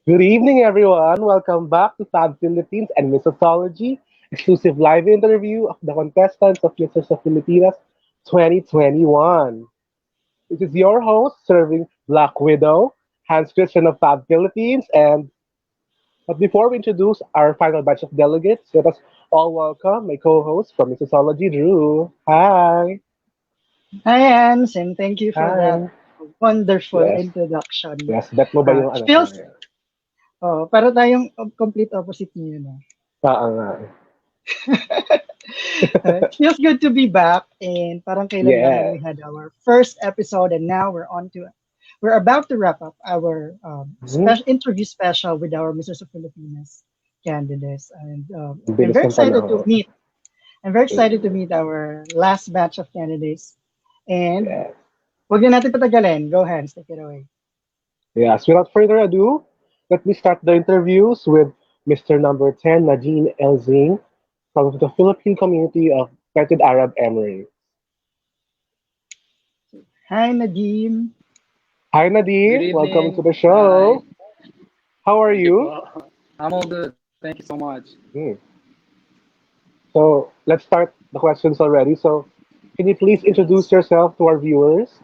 Good evening, everyone. Welcome back to Fab Philippines and Missosology, exclusive live interview of the contestants of Misters of Filipinas 2021. This is your host, serving Black Widow, Hans Christian of Fab Philippines. But before we introduce our final batch of delegates, let us all welcome my co-host from Missosology, Drew. Hi. Hi, Ans, and thank you for that Hi. wonderful Yes. introduction. Yes, bet mo ba yung It ano ko feels, ngayon? para tayong complete opposite niyo, no? Nga. It feels good to be back, and parang kailan lang when Yes. we had our first episode, and now we're about to wrap up our Mhm. special interview special with our Misters of Filipinas candidates, and Ang I'm bilis very ng excited to panahon. meet. I'm very excited to meet our last batch of candidates, and Yes. wag na natin patagalin. Go ahead, take it away. Yes, without further ado, let me start the interviews with Mr. Number 10, Nadine Elzing, from the Philippine Community of United Arab Emirates. Hi, Nadim. Hi, Good Nadine. Welcome to evening. the Hi. show. How are Thank you you? po. I'm all good. Thank you so much. Hmm. So, let's start the questions already. So, can you please introduce yourself to our viewers?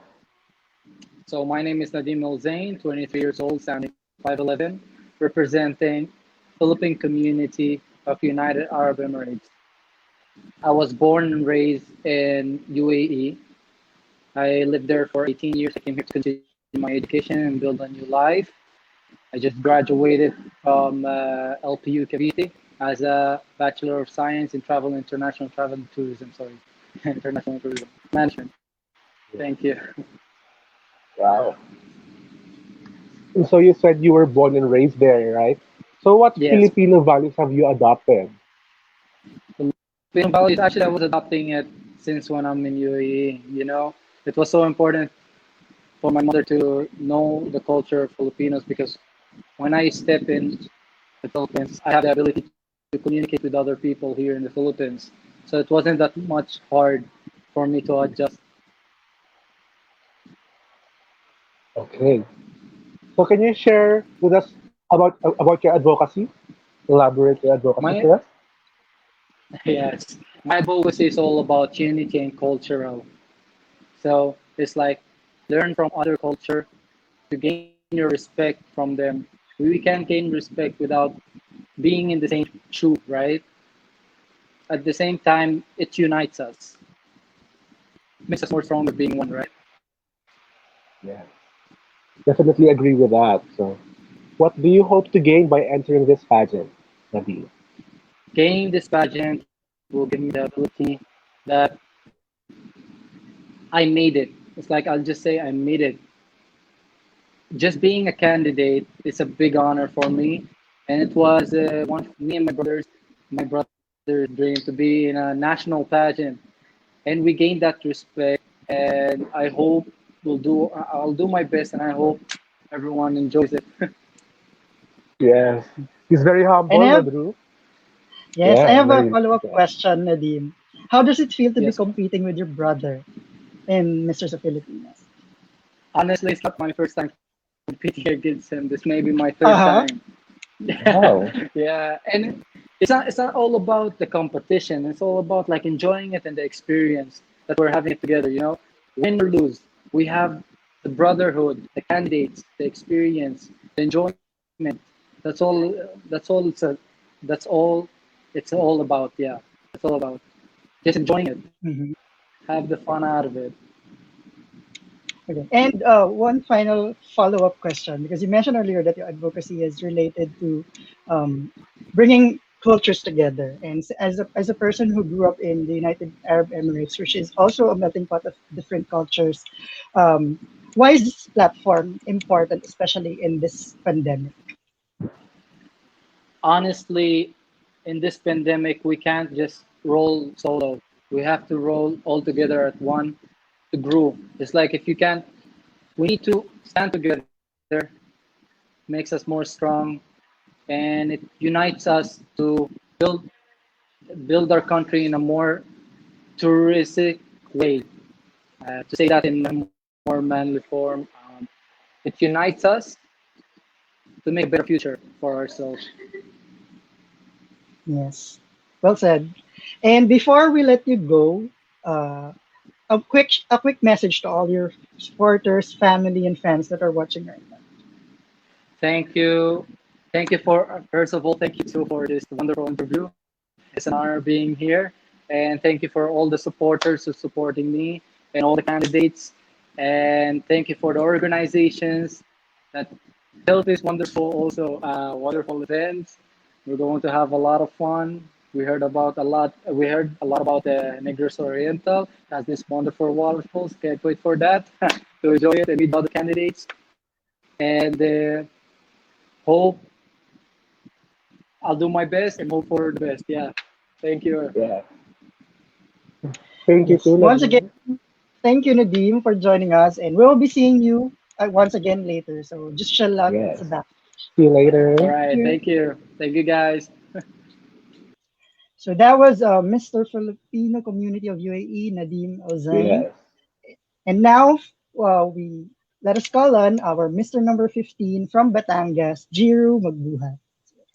So my name is Nadim Zain, 23 years old, standing 5'11", representing Philippine Community of United Arab Emirates. I was born and raised in UAE. I lived there for 18 years. I came here to continue my education and build a new life. I just graduated from LPU Cavite as a Bachelor of Science in International Travel and Tourism. Sorry, International Tourism Management. Thank you. Wow. And so, you said you were born and raised there, right? So, what Yes, Filipino values have you adopted? Filipino values. Actually, I was adopting it since when I'm in UAE. It was so important for my mother to know the culture of Filipinos because when I step in the Philippines, I have the ability to communicate with other people here in the Philippines. So it wasn't that much hard for me to adjust. Okay. So, can you share with us about your advocacy? Elaborate your advocacy My for us. yes, my advocacy is all about unity and cultural. So it's like learn from other culture to gain your respect from them. We can't gain respect without being in the same shoe, right? At the same time, it unites us, makes us more stronger being one, right? Yeah, definitely agree with that. So, what do you hope to gain by entering this pageant, Nabil? Gaining this pageant will give me the ability that I made it. It's like I'll just say I made it. Just being a candidate is a big honor for me, and it was one of me and my brother's dream to be in a national pageant, and we gained that respect. And I hope I'll do my best, and I hope everyone enjoys it. Yes, he's very And humble, I have, Nadru. yes, I Yeah, have a very. follow-up Yeah. question, Nadim. How does it feel to be Yes, competing with your brother in Misters of Filipinas? honestly, it's not my first time competing against him. This may be my third Uh-huh. time. Wow. Yeah, and it's not all about the competition. It's all about like enjoying it and the experience that we're having it together. Win or lose, we have the brotherhood, the candidates, the experience, the enjoyment. That's all. That's all. That's all. It's all about. Yeah, it's all about just enjoying it. Mhm. Have the fun out of it. Okay. And one final follow-up question, because you mentioned earlier that your advocacy is related to um, bringing cultures together. And as a person who grew up in the United Arab Emirates, which is also a melting pot of different cultures, um, why is this platform important, especially in this pandemic? Honestly, in this pandemic, we can't just roll solo. We have to roll all together at one to grow. It's like if you can't, we need to stand together, makes us more strong, and it unites us to build build our country in a more touristic way. To say that in a more manly form, it unites us to make a better future for ourselves. Yes, well said. And before we let you go, uh, a quick message to all your supporters, family, and fans that are watching right now. Thank you. Thank you for, first of all, thank you too for this wonderful interview. It's an honor being here. And thank you for all the supporters who supporting me and all the candidates. And thank you for the organizations that held this wonderful, also wonderful events. We're going to have a lot of fun. We heard a lot about the Negros Oriental. Has this wonderful waterfalls. Can't wait for that to enjoy it and meet all the candidates. And hope I'll do my best and hope for the best. Yeah. Thank you. Yeah. Thank you Yes. too, Once again, Nadine. thank you, Nadeem, for joining us, and we'll be seeing you once again later. So just chill out at Yes. the back. See you All later. Thank right. you. Thank you. Thank you, guys. So that was Mr. Filipino Community of UAE, Nadeem Ozain. Yes. And now we let us call on our Mr. number 15 from Batangas, Jiru Magbuhat.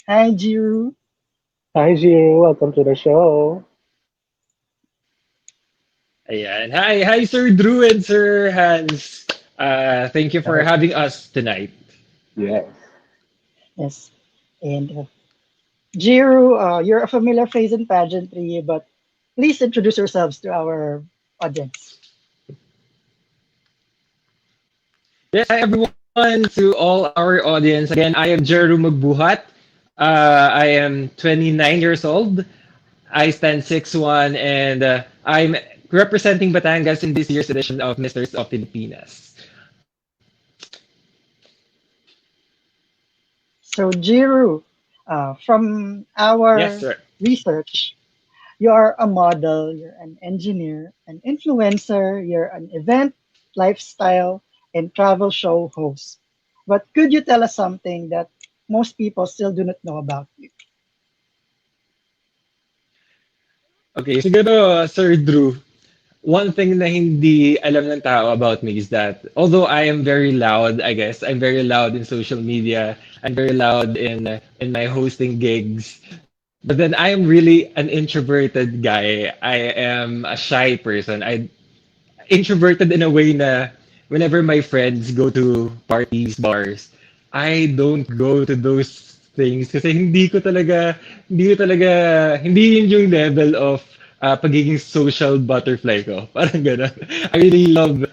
Hi, Jiru. Hi, Jiro. Welcome to the show. Ayan. Hi, Sir Drew and Sir Hans. Thank you for Hi. having us tonight. Yes. Yes. And Jiru, you're a familiar face in pageantry, but please introduce yourselves to our audience. Yes, hi everyone, to all our audience. Again, I am Jeru Magbuhat. I am 29 years old. I stand 6'1", and I'm representing Batangas in this year's edition of Misters of Filipinas. So, Jiru, from Yes, our sir. research, you're a model, you're an engineer, an influencer, you're an event, lifestyle, and travel show host. But could you tell us something that most people still do not know about you? Okay, siguro, Sir Drew, one thing na hindi alam ng tao about me is that although I am very loud, I guess, I'm very loud in social media, I'm very loud in my hosting gigs, but then I am really an introverted guy. I am a shy person. I introverted in a way na whenever my friends go to parties, bars, I don't go to those things kasi hindi yun yung level of pagiging social butterfly ko. Parang gano'n. I really love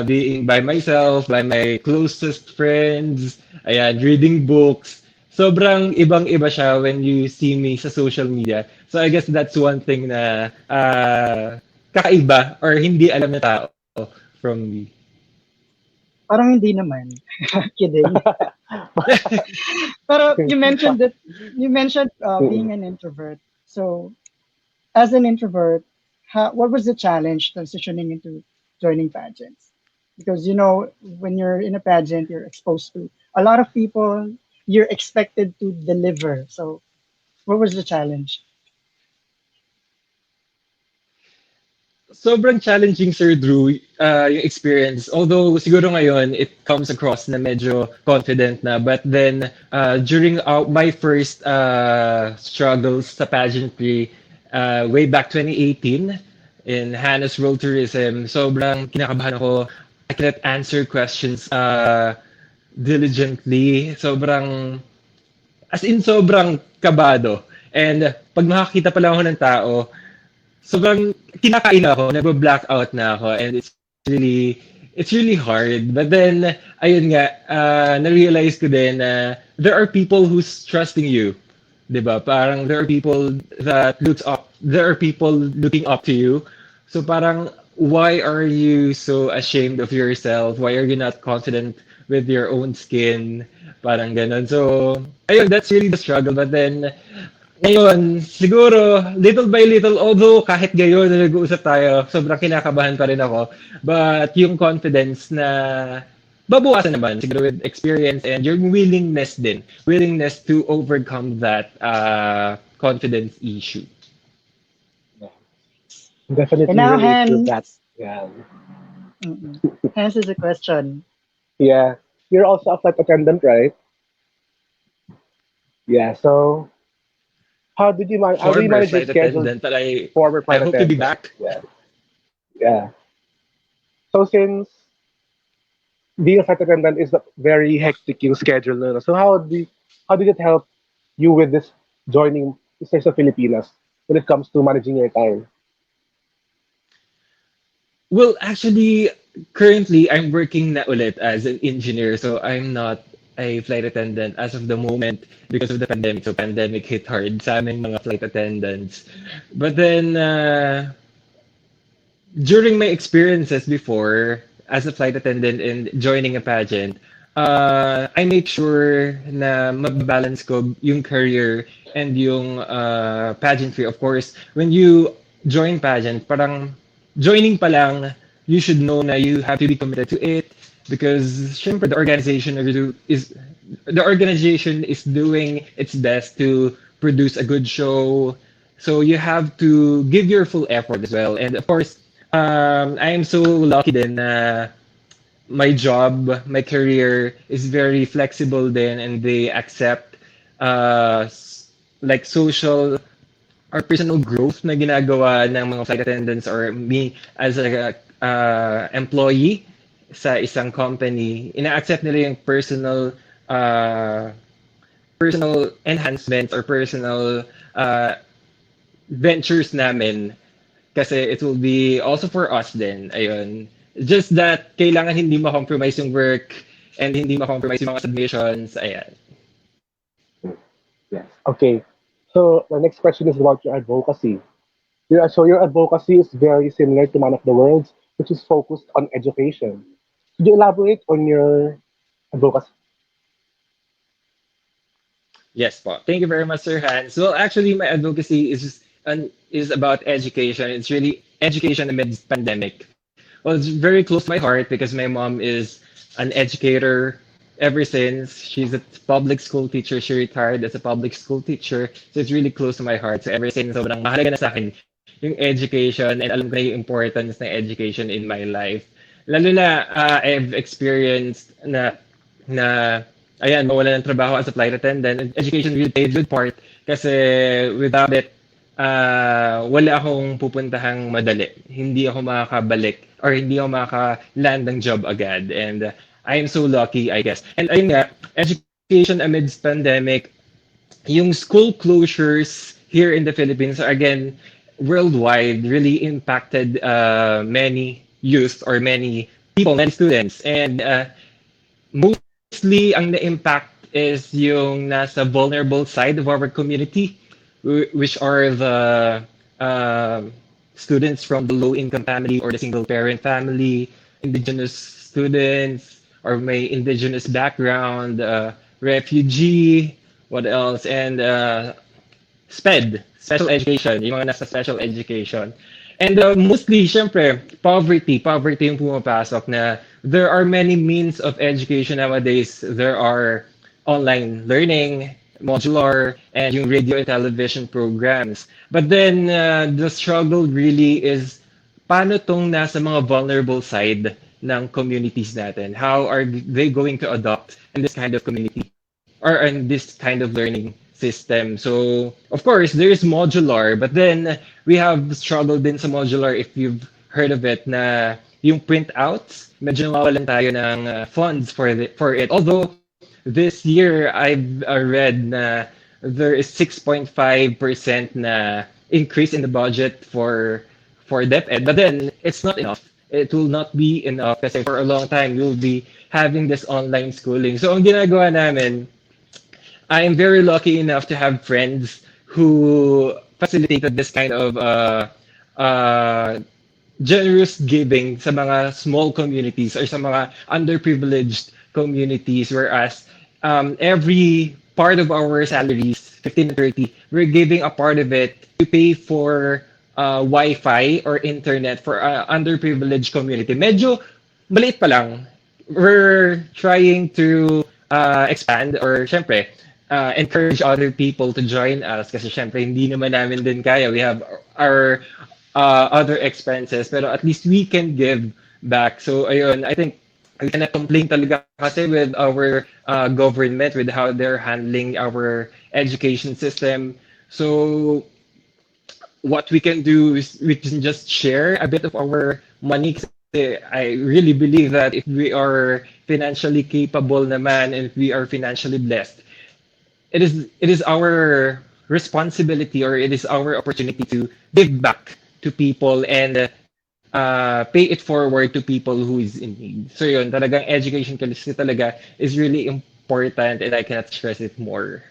being by myself, by my closest friends, ayan, reading books. Sobrang ibang-iba siya when you see me sa social media. So I guess that's one thing na kakaiba or hindi alam ng tao from me. Parang hindi naman. Kidding. Pero you mentioned being an introvert. So, as an introvert, what was the challenge transitioning into joining pageants? Because when you're in a pageant, you're exposed to a lot of people. You're expected to deliver. So, what was the challenge? Sobrang challenging, Sir Drew, yung experience. Although siguro ngayon, it comes across na medyo confident na. But then, during my first struggles sa pageantry, way back 2018, in Hannah's World Tourism, sobrang kinakabahan ako. I cannot answer questions diligently. Sobrang kabado. And pag makakita pala ako ng tao, sobrang kinakain ako, nagba-blackout na ako, and it's really hard. But then, ayun nga, na-realize ko din na there are people who's trusting you. 'Di ba? Parang there are people looking up to you. So parang, why are you so ashamed of yourself? Why are you not confident with your own skin? Parang ganun. So, ayun, that's really the struggle. But then, ngayon, siguro, little by little, although kahit gayon na nag-uusap tayo, sobrang kinakabahan pa rin ako. But yung confidence na babawasan naman, siguro with experience and your willingness to overcome that confidence issue. And Definitely now, relate to that. Hans. Yeah. Mm-mm. Hans is a question. Yeah. You're also a flight attendant, right? Yeah. So how do you Former manage your flight schedule? attendant, but Former I flight hope to be attendant. back. Yeah. Yeah. So since being a flight attendant is a very hectic yung schedule, no? So how did it help you with this joining Misters of Filipinas when it comes to managing your time? Well, actually, currently I'm working na ulit as an engineer, so I'm not a flight attendant as of the moment because of the pandemic. So pandemic hit hard sa aming mga flight attendants. But then during my experiences before as a flight attendant and joining a pageant, I make sure na mabalance ko yung career and yung pageantry. Of course, when you join pageant, parang joining pa lang, you should know na you have to be committed to it because syempre the organization is doing its best to produce a good show. So you have to give your full effort as well. And of course, I am so lucky din na my job, my career is very flexible then and they accept like social or personal growth na ginagawa ng mga flight attendants or me as a employee sa isang company. Ina-accept nila yung uh, personal enhancements or personal uh, ventures namin kasi it will be also for us then. Ayun. Just that kailangan hindi ma-compromise yung work and hindi ma-compromise yung mga submissions. Ayan. Yes. Okay. So my next question is about your advocacy. Your advocacy is very similar to Man of the World's, which is focused on education. Could you elaborate on your advocacy? Yes po. Thank you very much, Sir Hans. Well, actually, my advocacy is about education. It's really education amidst pandemic. Well, it's very close to my heart because my mom is an educator ever since. She's a public school teacher. She retired as a public school teacher. So it's really close to my heart. So ever since, sobrang mahalaga na sa akin yung education and alam ko na yung importance ng education in my life. Lalo na I've experienced na ayan, mawala ng trabaho as a flight attendant. And education really played a good part kasi without it, wala akong pupuntahang madali. Hindi ako makakabalik or hindi ako makaka-land ng job agad. And I am so lucky, I guess. And ayun nga, education amidst pandemic, yung school closures here in the Philippines are again worldwide really impacted many youth or many people, many students. And mostly ang na-impact is yung nasa vulnerable side of our community, which are the uh, students from the low-income family or the single-parent family, indigenous students, or may indigenous background, refugee, what else, and special education, yung mga nasa special education. And mostly, syempre, poverty yung pumapasok na there are many means of education nowadays. There are online learning, modular, and yung radio and television programs. But then, the struggle really is paano tong nasa mga vulnerable side ng communities natin? How are they going to adopt in this kind of community or in this kind of learning system? So, of course, there is modular, but then we have struggled din sa modular if you've heard of it na yung printouts, medyo nawawalan tayo ng funds for it. Although this year I've read na there is 6.5% na increase in the budget for DepEd, but then it's not enough. It will not be enough kasi for a long time we'll be having this online schooling. So ang ginagawa namin, I am very lucky enough to have friends who facilitated this kind of uh, generous giving sa mga small communities or sa mga underprivileged communities, whereas every part of our salaries, 15 to 30, we're giving a part of it to pay for Wi-Fi or internet for underprivileged community. Medyo maliit pa lang. We're trying to expand or syempre encourage other people to join us kasi syempre hindi naman namin din kaya. We have our other expenses pero at least we can give back. So ayun, I think we cannot complain talaga kasi with our government, with how they're handling our education system. So what we can do is we can just share a bit of our money. Kasi I really believe that if we are financially capable naman and if we are financially blessed, it is our responsibility or it is our opportunity to give back to people and pay it forward to people who is in need. So yun, talagang education kasi talaga is really important and I cannot stress it more.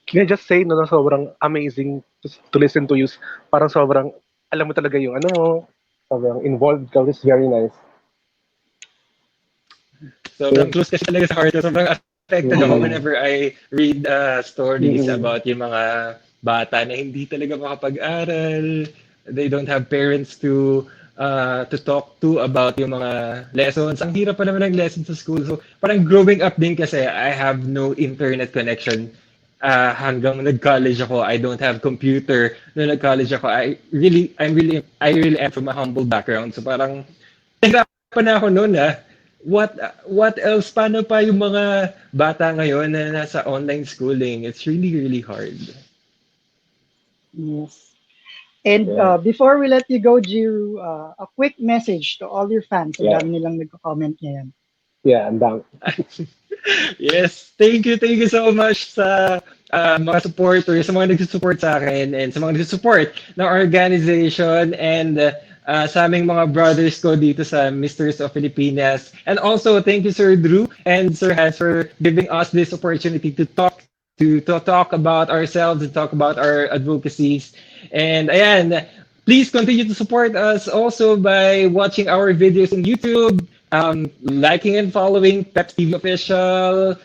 Can I just say, no, na sobrang amazing to listen to you. Parang sobrang, alam mo talaga yung ano mo, sobrang involved ka. It's very nice. Sobrang close kasi talaga sa heart ko. Sobrang affected ako Mm-mm. whenever I read stories Mm-mm. about yung mga bata na hindi talaga makapag-aral. They don't have parents to talk to about yung mga lessons. Ang hirap pa naman ng lessons sa school. So parang growing up din kasi I have no internet connection. Hanggang nag-college ako, I don't have computer. Nung nag-college ako, I really am from a humble background. So parang nahirapan na ako noon what else? Paano pa yung mga bata ngayon na nasa online schooling? It's really, really hard. Yes. And Yeah. before we let you go, Jiru, a quick message to all your fans. Ang Yeah. dami nilang nagko-comment ngayon. Yeah, and down. Yes, thank you so much sa mga supporters, sa mga nagsusupport sa akin and sa mga nagsusupport ng organization and sa aming mga brothers ko dito sa Misters of Filipinas. And also, thank you Sir Drew and Sir Hans for giving us this opportunity to talk about ourselves and talk about our advocacies. And ayan, please continue to support us also by watching our videos on YouTube, liking and following Peps TV Official,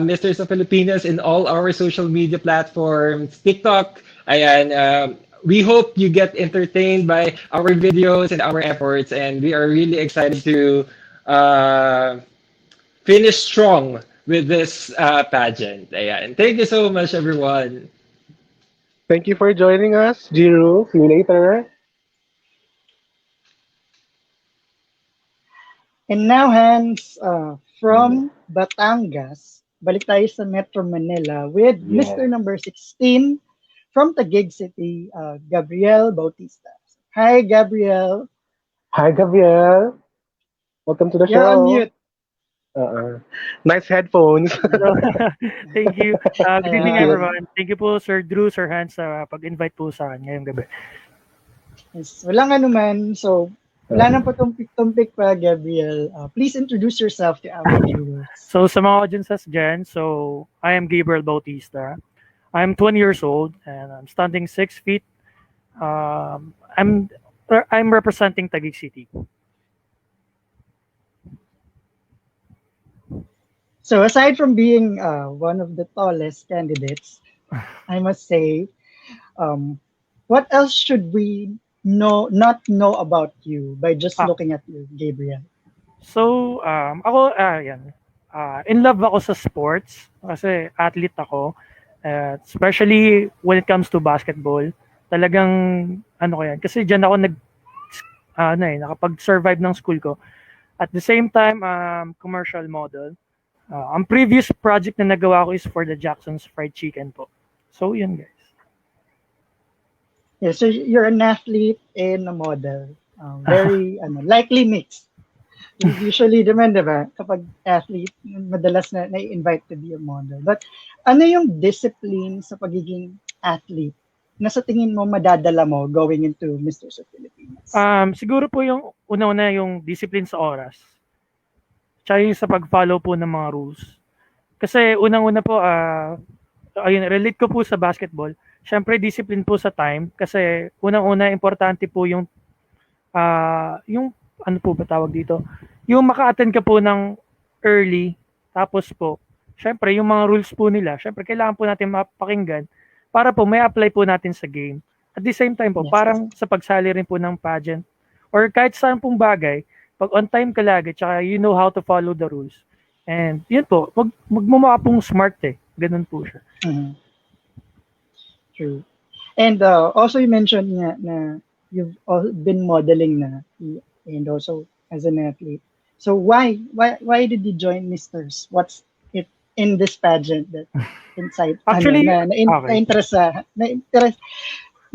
Misters of Filipinas in all our social media platforms, TikTok. Ayan, we hope you get entertained by our videos and our efforts, and we are really excited to finish strong with this pageant. Ayan. Thank you so much, everyone. Thank you for joining us, Jiru. See you later. And now, Hans, from Batangas, balik tayo sa Metro Manila with Mr. Yes. number 16 from Taguig City, Gabrielle Bautista. Hi, Gabrielle. Hi, Gabrielle. Welcome to the You're on show. mute. Nice headphones. Hello. Thank you. Good evening, Ayan. everyone. Thank you po, Sir Drew, Sir Hans, sa pag-invite po sa akin ngayong gabi. Yes, walang anuman. So, wala nang patumpik-tumpik pa, Gabrielle. Please introduce yourself to our viewers. So, sa mga audiences dyan, so, I am Gabrielle Bautista. I'm 20 years old, and I'm standing 6 feet. I'm representing Taguig City. So, aside from being one of the tallest candidates, I must say, what else should we not know about you by just looking at you, Gabrielle? So, ako, yan. In love ako sa sports kasi athlete ako. Especially when it comes to basketball. Talagang, ano ko yan. Kasi dyan ako nakapag-survive ng school ko. At the same time, commercial model. Ang previous project na nagawa ko is for the Jackson's Fried Chicken po. So, yun guys. Yeah, so you're an athlete and a model. Very likely mixed. Usually naman, diba, kapag athlete, madalas na-invite to be a model. But ano yung discipline sa pagiging athlete na sa tingin mo madadala mo going into Misters of Filipinas? Siguro po yung una-una yung discipline sa oras. Tsaka yung sa pag-follow po ng mga rules. Kasi unang-una po, ayun, relate ko po sa basketball. Siyempre, discipline po sa time. Kasi unang-una, importante po yung ano po ba tawag dito? Yung maka-attend ka po ng early. Tapos po, siyempre, yung mga rules po nila, siyempre, kailangan po natin mapakinggan para po may apply po natin sa game. At the same time po, Yes. parang sa pagsali rin po ng pageant or kahit saan pong bagay, pag on time ka lagi, tsaka you know how to follow the rules. And yun po, magmumukha pong smart Ganun po siya. Mhm. True. And also you mentioned nga na you've been modeling na and also as an athlete. So why did you join Misters? What's it in this pageant that inside Actually, okay.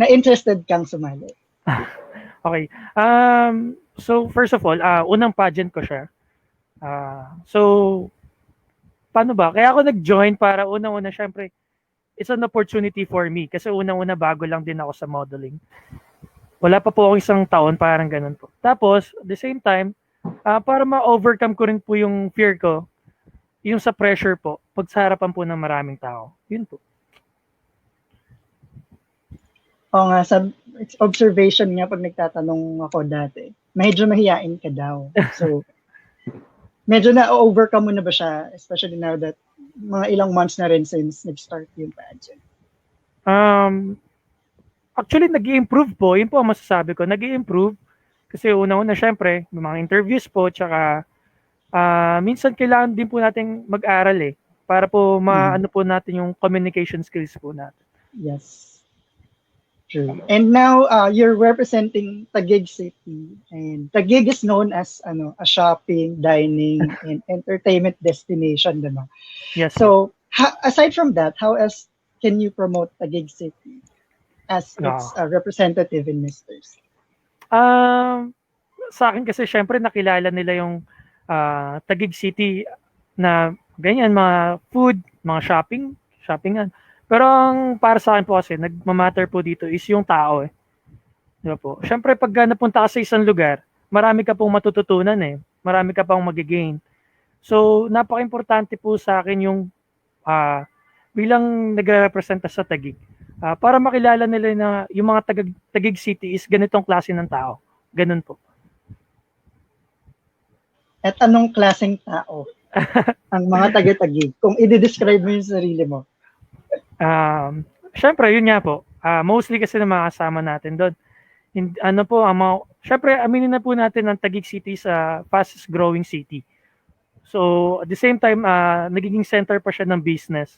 na interested kang sumali? Okay. So first of all, unang pageant ko siya. So paano ba? Kaya ako nag-join para unang-una syempre it's an opportunity for me kasi unang-una bago lang din ako sa modeling. Wala pa po akong isang taon, parang ganun po. Tapos, at the same time, para ma-overcome ko rin po yung fear ko, yung sa pressure po, pag sa harapan po ng maraming tao. Yun po. Oo nga, sa observation nga pag nagtatanong ako dati, medyo mahiyain ka daw. So, medyo na-overcome mo na ba siya, especially now that mga ilang months na rin since nag-start yung pageant? Actually, nag-i-improve po. Yun po ang masasabi ko. Nag-i-improve. Kasi una-una, syempre, may mga interviews po, tsaka minsan kailangan din po natin mag-aral para po maano po natin yung communication skills po natin. Yes. True. And now, you're representing Taguig City. And Taguig is known as a shopping, dining, and entertainment destination, diba? Yes. So, aside from that, how else can you promote Taguig City as its representative in Misters? Sa akin kasi, syempre, nakilala nila yung Taguig City na ganyan, mga food, mga shoppingan. Pero ang para sa akin po kasi, nagmamatter po dito is yung tao Diba po? Siyempre, pag napunta ka sa isang lugar, marami ka pong matututunan Marami ka pong magigain. So, napaka-importante po sa akin yung bilang nagre-representa sa Taguig. Para makilala nila na yung mga Taguig City is ganitong klase ng tao. Ganun po. At anong klaseng tao ang mga taga-Taguig? Kung i-describe mo yung sarili mo. Siyempre, yun nga po. Mostly kasi na mga kasama natin doon. Siyempre, aminin na po natin ang Taguig City sa fastest growing city. So, at the same time, nagiging center pa siya ng business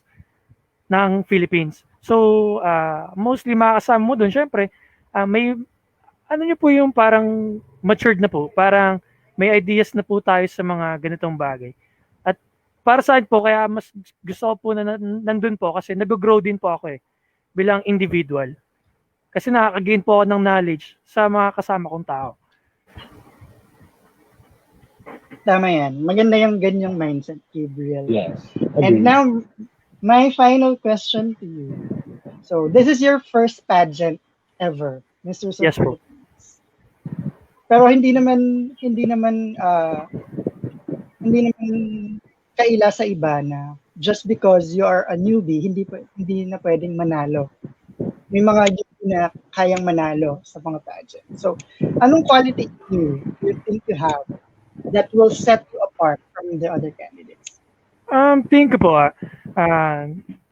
ng Philippines. So, mostly mga kasama mo doon, siyempre, may, nyo po yung parang matured na po. Parang may ideas na po tayo sa mga ganitong bagay. Para sa akin po, kaya mas gusto ko po na nandun po kasi nag-grow din po ako bilang individual. Kasi nakaka-gain po ako ng knowledge sa mga kasama kong tao. Tama yan. Maganda yung ganyang mindset, Gabriel. Yes. And now, my final question to you. So, this is your first pageant ever, Misters of Filipinas. Pero hindi naman kaila sa iba na just because you are a newbie, hindi na pwedeng manalo. May mga newbie na kayang manalo sa mga pageant. So, anong quality you think you have that will set you apart from the other candidates? Tingin ko po,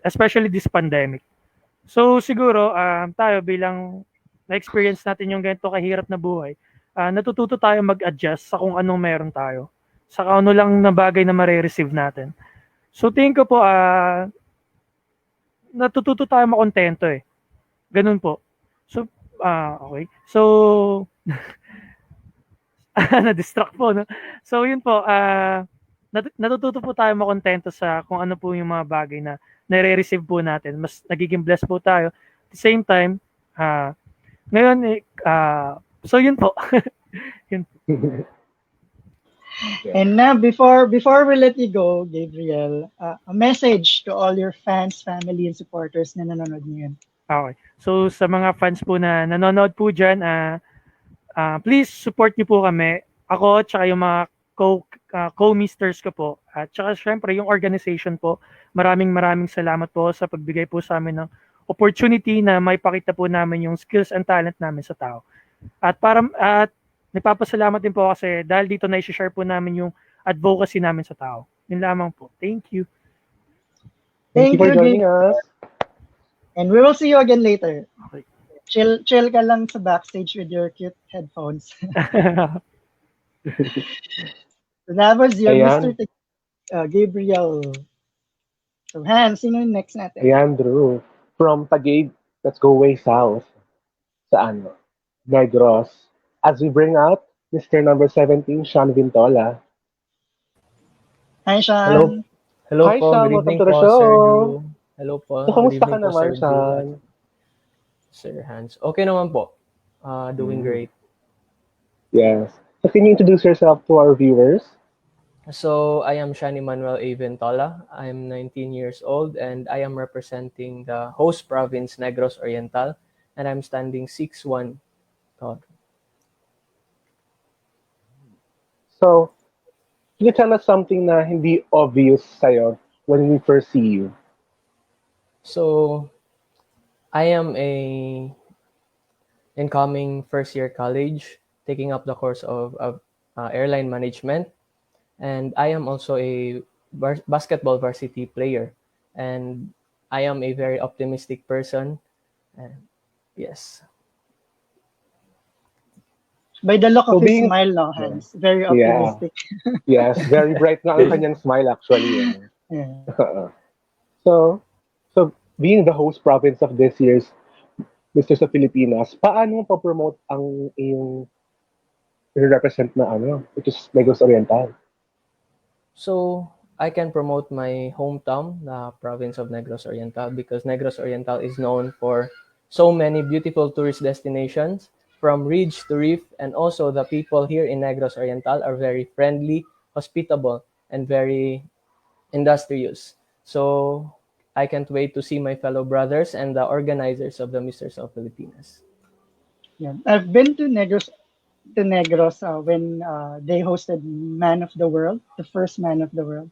especially this pandemic. So, siguro, tayo bilang na-experience natin yung ganito kahirap na buhay, natututo tayo mag-adjust sa kung anong meron tayo. Sa ano lang na bagay na mare-receive natin. So, tingin ko po, natututo tayo makontento Ganun po. So, okay. So, na-distract po, no? So, yun po, natututo po tayo makontento sa kung ano po yung mga bagay na nare-receive po natin. Mas nagiging blessed po tayo. At the same time, ngayon, so yun po. Yun po. And now, before we let you go, Gabriel, a message to all your fans, family, and supporters na nanonood ngayon. Okay. So, sa mga fans po na nanonood po dyan, please support niyo po kami. Ako, tsaka yung mga co-misters ko po. At tsaka syempre yung organization po. Maraming salamat po sa pagbigay po sa amin ng opportunity na may pakita po namin yung skills and talent namin sa tao. At nagpapasalamat din po kasi dahil dito na i-share po namin yung advocacy namin sa tao. Yun lamang po. Thank you. Thank you for joining us. And we will see you again later. Okay. Chill ka lang sa backstage with your cute headphones. So that was your Mr. Gabriel. So Han, sino yung next natin? Ayan, Drew. From Taguig, let's go way south. Sa Negros. As we bring out Mr. number 17, Sean Vintola. Hi, Hello. Sean. Hello Hi, po. Sean. Good Welcome evening to the po, Sir show. Drew. Hello po. So, Good kamusta ka evening po, naman, Sir Drew at Sean? Sir Hans. Okay naman po. Doing Mm, great. yes. So, can you introduce yourself to our viewers? So, I am Shani Manuel A. Ventola. I'm 19 years old and I am representing the host province, Negros Oriental, and I'm standing 6'1" tall. So, can you tell us something na hindi obvious sa'yo when we first see you? So, I am a incoming first year college taking up the course of airline management. And I am also a basketball varsity player. And I am a very optimistic person. And yes. By the look So, of his being... smile now, Yeah. Hans, very Yeah. optimistic. Yes, very bright nga ang kanyang smile actually. Yeah. So, so being the host province of this year's Misters of Filipinas, paano mo pa-promote ang iyong represent na which is Negros Oriental? So I can promote my hometown, the province of Negros Oriental, because Negros Oriental is known for so many beautiful tourist destinations from ridge to reef, and also the people here in Negros Oriental are very friendly, hospitable, and very industrious. So I can't wait to see my fellow brothers and the organizers of the Misters of Filipinas. Yeah. I've been to Negros when they hosted Man of the World, the first Man of the World.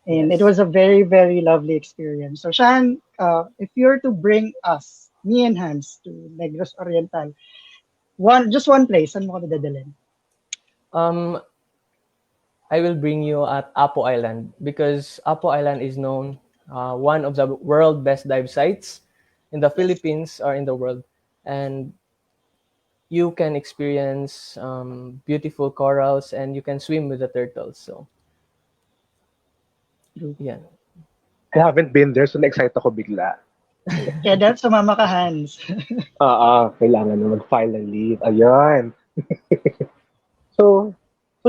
And it Yes. was a very, very lovely experience. So, Shan, if you're to bring us, me and Hans, to Negros Oriental, just one place, saan mo kami dadalhin? Um, I will bring you at Apo Island because Apo Island is known one of the world best dive sites in the Philippines or in the world, and you can experience beautiful corals and you can swim with the turtles. So yeah. I haven't been there, so na-excite ako bigla. Kaya dapat sumama ka, Hans. Kailangan na mag-file ng leave. Ayun. So,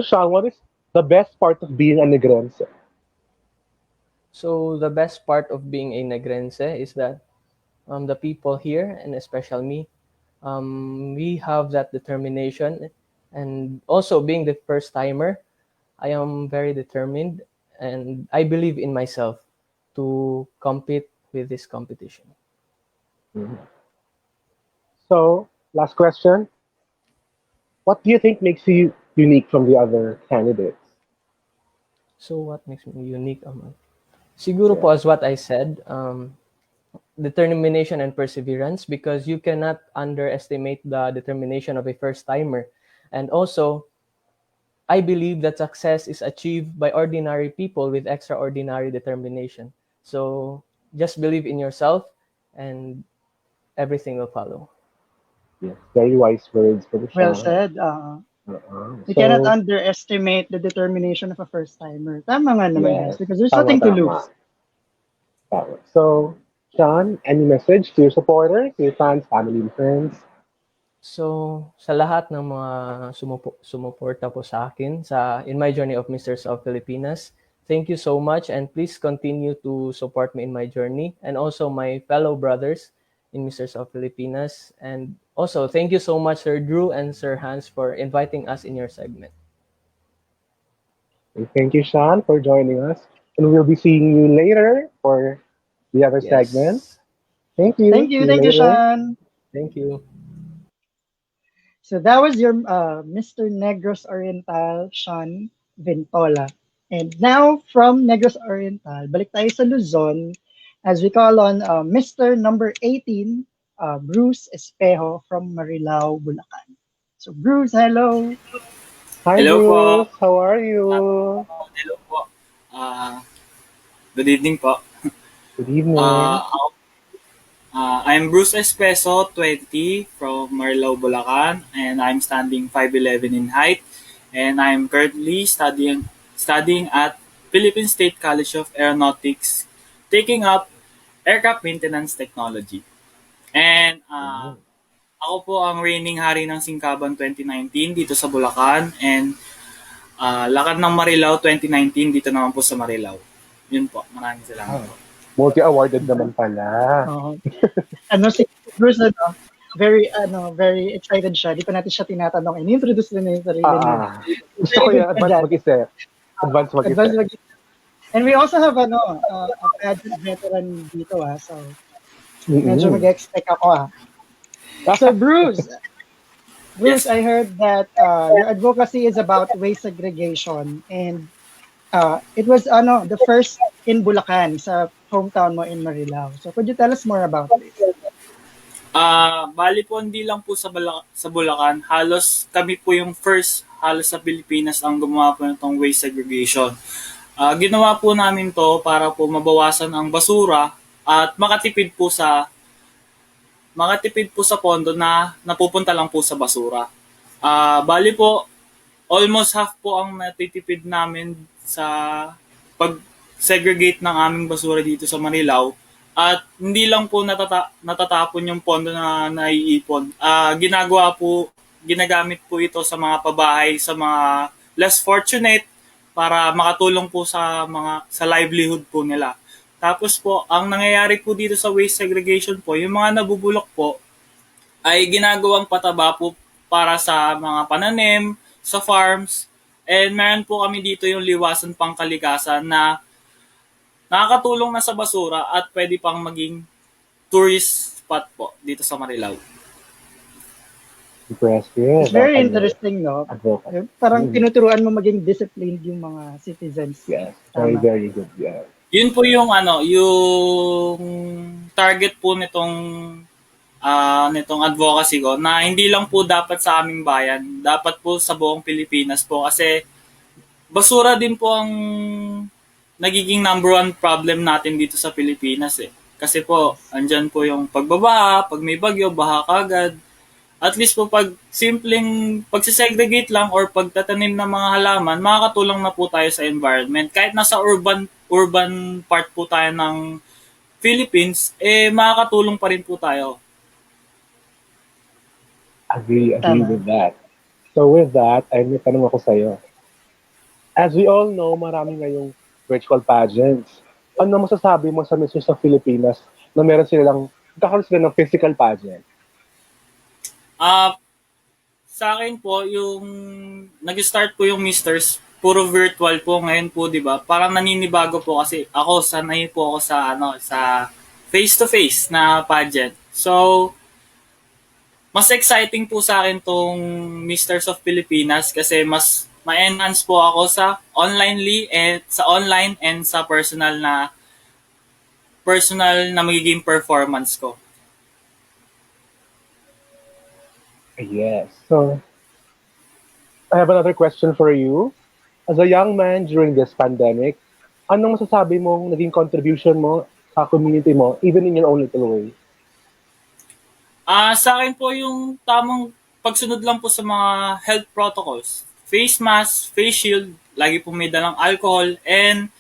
Sean, what is the best part of being a Negrense? So the best part of being a Negrense is that the people here, and especially me, we have that determination. And also being the first timer, I am very determined and I believe in myself to compete with this competition. So, last question. What do you think makes you unique from the other candidates? So what makes me unique? Siguro po, as what I said, determination and perseverance, because you cannot underestimate the determination of a first timer. And also, I believe that success is achieved by ordinary people with extraordinary determination. So just believe in yourself and everything will follow. Yes, very wise words from Well Sean. said. You cannot So, underestimate the determination of a first-timer. Tama nga naman, Hans, yes, because there's tama, nothing to tama. lose. Tama. So, Sean, any message to your supporters, to your fans, family, and friends? So, sa lahat ng mga sumuporta po sa akin in my journey of Misters of Filipinas, thank you so much and please continue to support me in my journey and also my fellow brothers in Misters of Filipinas. And also, thank you so much, Sir Drew and Sir Hans, for inviting us in your segment. And thank you, Sean, for joining us. And we'll be seeing you later for the other segment. Yes. Thank you. See you Thank you, later. Sean. Thank you. So that was your Mr. Negros Oriental, Sean Ventola. And now from Negros Oriental, balik tayo sa Luzon as we call on Mr. number 18, Bruce Espejo from Marilao, Bulacan. So Bruce, hello. Hi, Hello po. Bruce. How are you? Hello po. Ah, good evening po. Good evening. Uh, I'm Bruce Espeso, 20, from Marilao, Bulacan, and I'm standing 5'11" in height, and I'm currently studying at Philippine State College of Aeronautics, taking up aircraft maintenance technology. And ako po ang reigning hari ng Singkaban 2019 dito sa Bulacan, and Lakad ng Marilao 2019 dito naman po sa Marilao. Yun po. Maraming salamat po. Multi-awarded naman pala. Si Bruce, very excited siya. Di pa natin siya tinatanong. In-introduce na yung sarili niya. Gusto ko yung advance mag-isip. And we also have a pageant veteran dito. So, medyo mag-expect ako. So, Bruce, Yes. I heard that your advocacy is about waste segregation, and it was the first in Bulacan, sa hometown mo in Marilao. So could you tell us more about this? Bali po hindi lang po sa Bulacan, halos kami po yung first halos sa Pilipinas ang gumawa po nitong waste segregation. Ginawa po namin to para po mabawasan ang basura at makatipid po sa pondo na napupunta lang po sa basura. Bali po, almost half po ang natitipid namin sa pag-segregate ng aming basura dito sa Marilao. At hindi lang po natatapon yung pondo na naiipon. Ginagamit po ito sa mga pabahay, sa mga less fortunate para makatulong po sa livelihood po nila. Tapos po, ang nangyayari po dito sa waste segregation po, yung mga nabubulok po ay ginagawang pataba po para sa mga pananim, sa farms. And meron po kami dito yung liwasan pangkalikasan na nakakatulong na sa basura at pwede pang maging tourist spot po dito sa Marilao. Impressive. It's very interesting, no? Parang tinuturuan mo maging disciplined yung mga citizens. Yes, very good. Yeah. Yun po yung yung target po nitong advocacy ko, na hindi lang po dapat sa aming bayan, dapat po sa buong Pilipinas po, kasi basura din po ang nagiging number one problem natin dito sa Pilipinas Kasi po, andyan po yung pagbabaha, pag may bagyo, baha kagad. At least po pag simpleng pagsisegregate lang or pagtatanim ng mga halaman, makakatulong na po tayo sa environment. Kahit nasa urban part po tayo ng Philippines, makakatulong pa rin po tayo. Agree with that. So with that, ay may tanong ako sa'yo. As we all know, marami ngayong virtual pageants. Ano masasabi mo sa Misters of Filipinas na meron nagkakaroon sila ng physical pageant? Sa akin po, yung nag-start po yung Misters, puro virtual po ngayon po, 'di ba? Parang naninibago po kasi ako sanay po ako sa face-to-face na pageant. So, mas exciting po sa akin tong Misters of Filipinas kasi mas ma-enhance po ako sa online and sa personal na magiging performance ko. Yes. So, I have another question for you. As a young man during this pandemic, anong masasabi mong naging contribution mo sa community mo, even in your own little way? Sa akin po yung tamang pagsunod lang po sa mga health protocols. Face mask, face shield, lagi po may dalang alcohol, and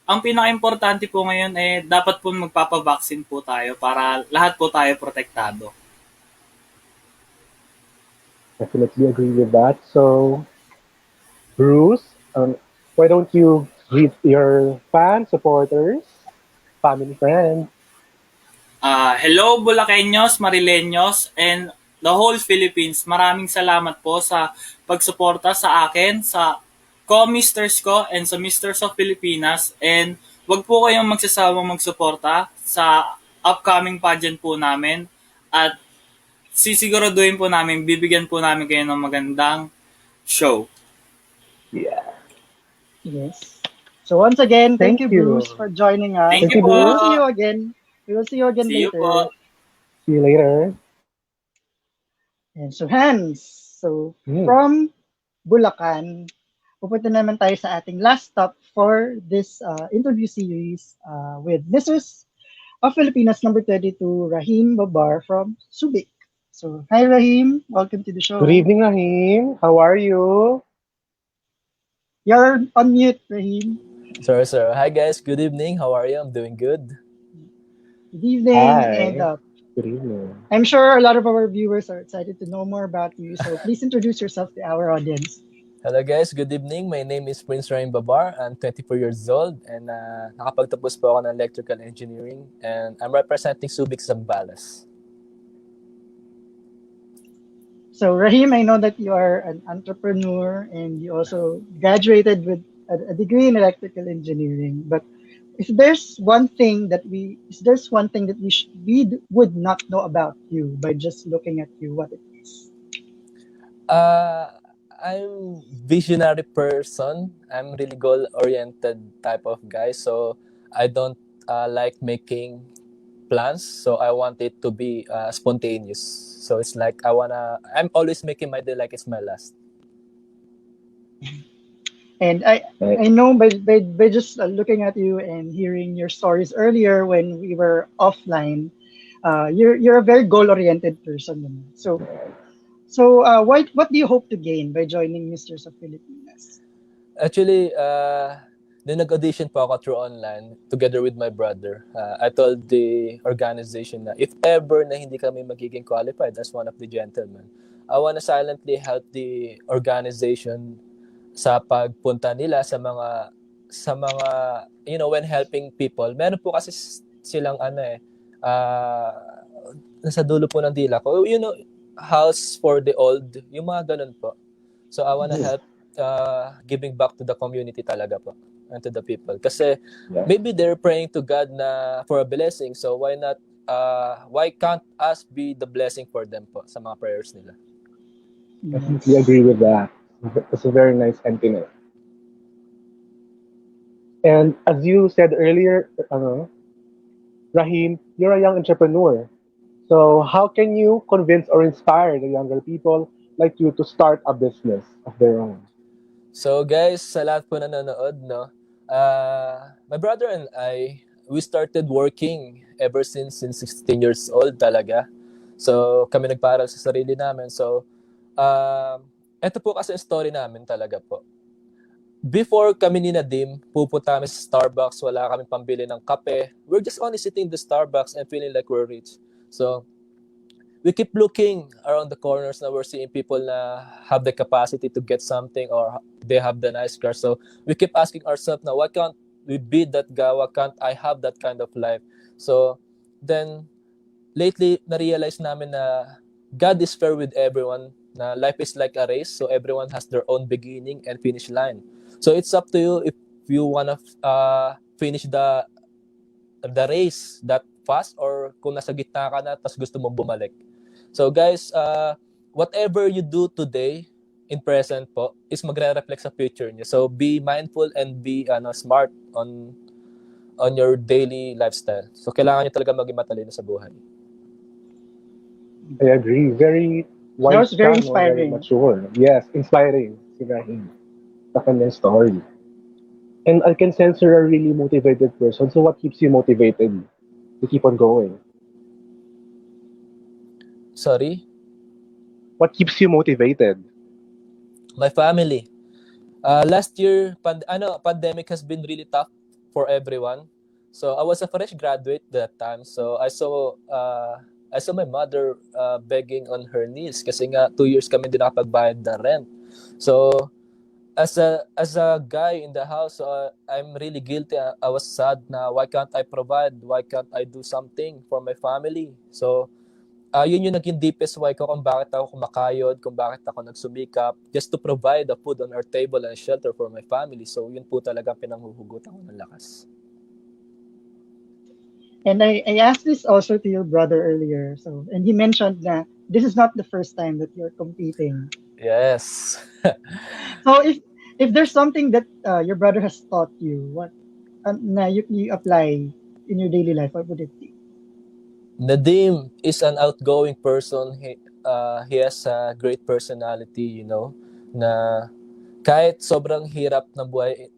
ang pinaka-importante po ngayon dapat po magpapavaccine po tayo para lahat po tayo protektado. Definitely agree with that. So, Bruce, why don't you greet your fans, supporters, family, friends? Hello Bulaqueños, Marileños, and the whole Philippines. Maraming salamat po sa pagsuporta sa akin, sa co-misters ko, and sa Misters of Filipinas. And wag po kayong magsasawang magsuporta sa upcoming pageant po namin. At sisiguraduhin po namin, bibigyan po namin kayo ng magandang show. Yeah. Yes. So once again, thank you, Bruce, for joining us. Thank you po. We will see you again. We will see you again See you later. po. See you later. And so, Hans, from Bulacan, pupunta naman tayo sa ating last stop for this interview series with Misters of Filipinas number 32, Rahim Babar from Subic. So, hi Rahim, welcome to the show. Good evening, Rahim. How are you? You're on mute, Rahim. Sorry, sir. Hi, guys. Good evening. How are you? I'm doing good. Good evening. Hi. And Good evening. I'm sure a lot of our viewers are excited to know more about you. So please introduce yourself to our audience. Hello guys, good evening. My name is Prince Ryan Babar. I'm 24 years old and nakapagtapos po ako ng electrical engineering and I'm representing Subic Zambales. So Rahim, I know that you are an entrepreneur and you also graduated with a degree in electrical engineering. But if there's one thing that we would not know about you by just looking at you, what it is? Uh, I'm visionary person. I'm really goal-oriented type of guy. So I don't like making plans. So I want it to be spontaneous. So it's like I'm always making my day like it's my last. And I know by just looking at you and hearing your stories earlier when we were offline, you're a very goal-oriented person. What do you hope to gain by joining Misters of Filipinas? Actually, nung nag-audition po ako through online together with my brother, I told the organization na if ever na hindi kami magiging qualified as one of the gentlemen, I wanna silently help the organization sa pagpunta nila sa mga when helping people. Meron po kasi silang uh, nasa dulo po ng dila ko, house for the old, yung mga ganun po. So I wanna help giving back to the community talaga po and to the people. Kasi maybe they're praying to God na for a blessing. So why can't us be the blessing for them po sa mga prayers nila? I completely agree with that. It's a very nice sentiment. And as you said earlier, Rahim, you're a young entrepreneur. So how can you convince or inspire the younger people like you to start a business of their own? So guys, sa lahat po nanonood, my brother and we started working ever since 16 years old talaga. So kami nagparal sa sarili namin. So ito po kasi ang story namin talaga po. Before kami ni Nadim, pupunta kami sa Starbucks, wala kami pambili ng kape. We're just only sitting in the Starbucks and feeling like we're rich. So we keep looking around the corners na we're seeing people na have the capacity to get something or they have the nice car. So we keep asking ourselves na, why can't we be that guy? Why can't I have that kind of life? So then lately, na-realize namin na God is fair with everyone, na life is like a race, so everyone has their own beginning and finish line. So it's up to you if you wanna finish the race that fast or kung nasa gitna ka na tapos gusto mo bumalik. So guys, whatever you do today in present po is magre-reflect sa future niyo. So be mindful and be smart on your daily lifestyle. So kailangan niyo talaga maging matalino sa buhay. I agree. Very That was wise very ka, no? Very inspiring. mature. Yes, inspiring. Si Rahim. The kanyang story. And I can sense you're a really motivated person. So what keeps you motivated to keep on going? Sorry? What keeps you motivated? My family. Last year, pandemic has been really tough for everyone. So I was a fresh graduate that time. So I saw my mother begging on her knees kasi nga 2 years kami din nakapagbayad ng rent. So as a guy in the house, I'm really guilty. I was sad na why can't I provide? Why can't I do something for my family? So yun yung naging deepest why ko kung bakit ako kumakayod, kung bakit ako nagsumikap, just to provide the food on our table and shelter for my family. So yun po talaga pinanghuhugutan ko ng lakas. And I asked this also to your brother earlier. And he mentioned that this is not the first time that you're competing. Yes. So if there's something that your brother has taught you, what na you apply in your daily life, what would it be? Nadim is an outgoing person. He has a great personality, na kahit sobrang hirap ng buhay,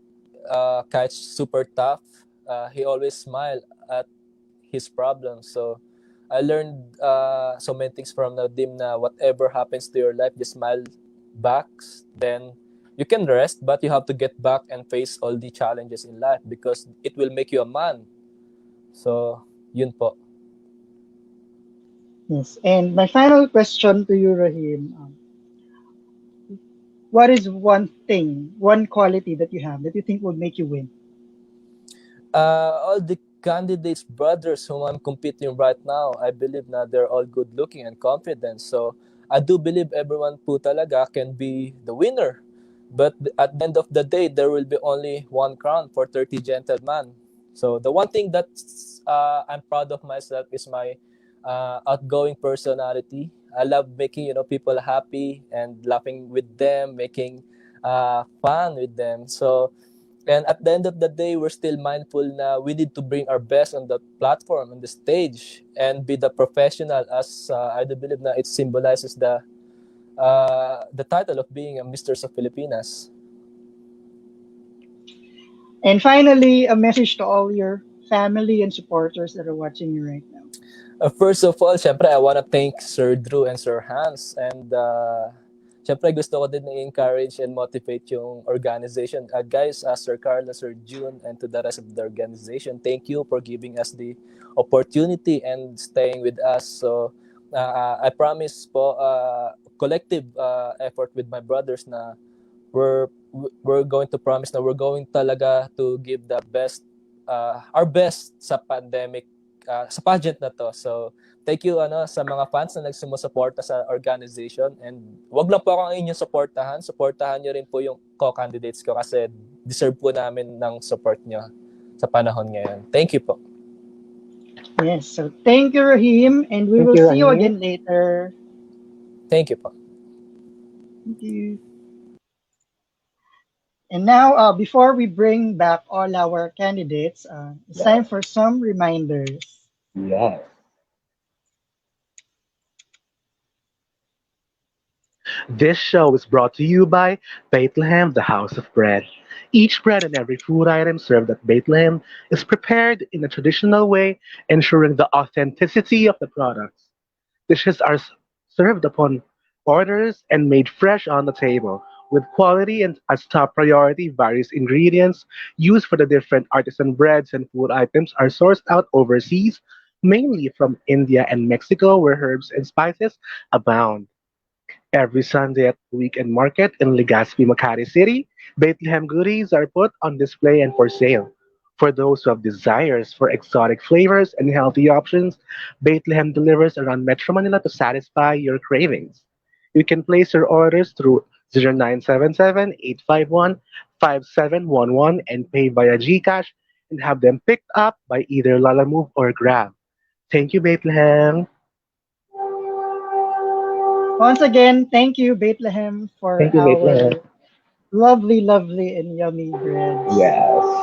kahit super tough, he always smile at his problems. So I learned so many things from Nadim na whatever happens to your life, just smile back. Then you can rest, but you have to get back and face all the challenges in life because it will make you a man. So yun po. Yes. And my final question to you, Rahim. what is one thing, one quality that you have that you think will make you win? All the candidates brothers whom I'm competing right now, I believe na they're all good looking and confident. So I do believe everyone po talaga can be the winner. But at the end of the day, there will be only one crown for 30 gentlemen. So the one thing that I'm proud of myself is my outgoing personality. I love making people happy and laughing with them, making fun with them. So and at the end of the day, we're still mindful na we need to bring our best on the platform, on the stage, and be the professional as I do believe na it symbolizes the title of being a Misters of Filipinas. And finally, a message to all your family and supporters that are watching you right now. First of all, syempre, I want to thank Sir Drew and Sir Hans. And syempre, gusto ko din i-encourage and motivate yung organization. Guys, Sir Carla, Sir June, and to the rest of the organization, thank you for giving us the opportunity and staying with us. So, I promise po, collective effort with my brothers na we're going to promise na we're going talaga to give the best, our best sa pandemic, sa pageant na to. So, thank you sa mga fans na nagsumusuporta sa organization, and wag lang po ako ang inyong supportahan nyo rin po yung co-candidates ko kasi deserve po namin ng support nyo sa panahon ngayon. Thank you po. Yes, so thank you, Rahim, and we will see you again later. Thank you po. Thank you. And now, before we bring back all our candidates, it's time for some reminders. Yes. This show is brought to you by Bethlehem, the House of Bread. Each bread and every food item served at Bethlehem is prepared in a traditional way, ensuring the authenticity of the products. Dishes are served upon orders and made fresh on the table, with quality and as top priority. Various ingredients used for the different artisan breads and food items are sourced out overseas, mainly from India and Mexico, where herbs and spices abound. Every Sunday at the weekend market in Legazpi, Makati City, Bethlehem goodies are put on display and for sale. For those who have desires for exotic flavors and healthy options, Bethlehem delivers around Metro Manila to satisfy your cravings. You can place your orders through 0977-851-5711 and pay via GCash and have them picked up by either Lalamove or Grab. Thank you, Bethlehem. Once again, thank you, Bethlehem, for Thank you, our Bethlehem. lovely, lovely, and yummy breads. Yes.